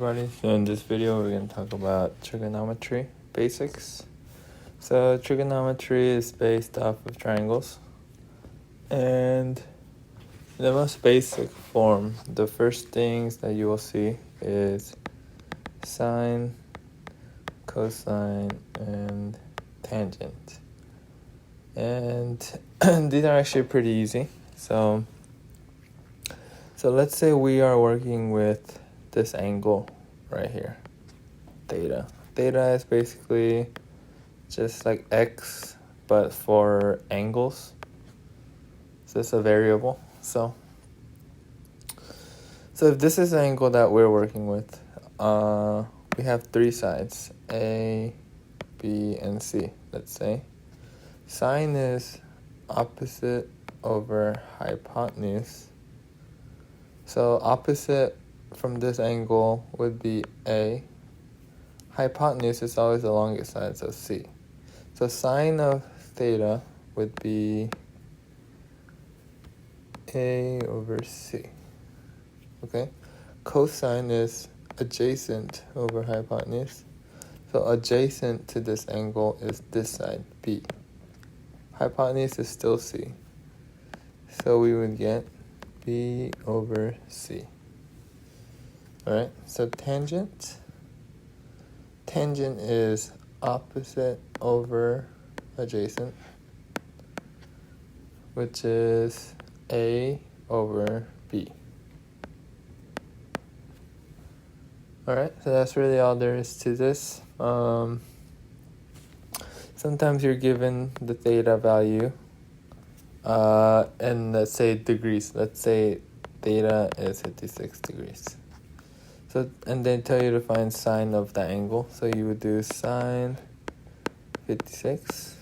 Everybody, so in this video we're going to talk about trigonometry basics. So trigonometry is based off of triangles, and in the most basic form, the first things that you will see is sine, cosine, and tangent. And these are actually pretty easy. So let's say we are working with this angle right here, theta. Theta is basically just like x, but for angles. So it's a variable. So if this is the angle that we're working with, we have three sides, A, B, and C, let's say. Sine is opposite over hypotenuse. So opposite from this angle would be A. Hypotenuse is always the longest side, so C. So sine of theta would be A over C. Okay? Cosine is adjacent over hypotenuse. So adjacent to this angle is this side, B. Hypotenuse is still C. So we would get B over C. Alright, so tangent. Tangent is opposite over adjacent, which is A over B. Alright, so that's really all there is to this. Sometimes you're given the theta value, and let's say degrees. Let's say theta is 56 degrees. So, and they tell you to find sine of the angle. So you would do sine 56,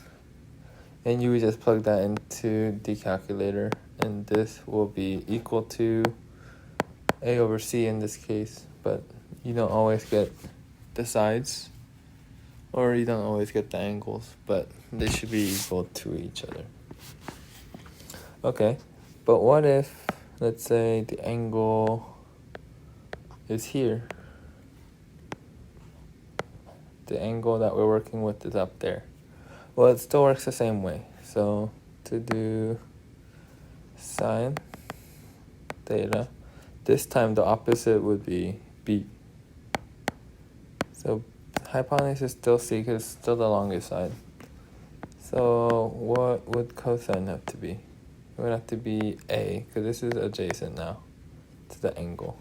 and you would just plug that into the calculator, and this will be equal to A over C in this case, but you don't always get the sides, or you don't always get the angles, but they should be equal to each other. Okay, but what if, let's say, the angle is here? The angle that we're working with is up there. Well, it still works the same way. So to do sine theta, this time the opposite would be B. So hypotenuse is still C because it's still the longest side. So what would cosine have to be? It would have to be A, because this is adjacent now to the angle.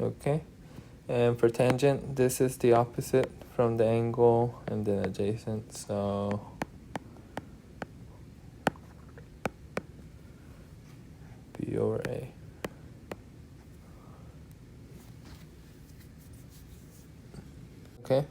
Okay, and for tangent, this is the opposite from the angle and then adjacent, so B over A. Okay.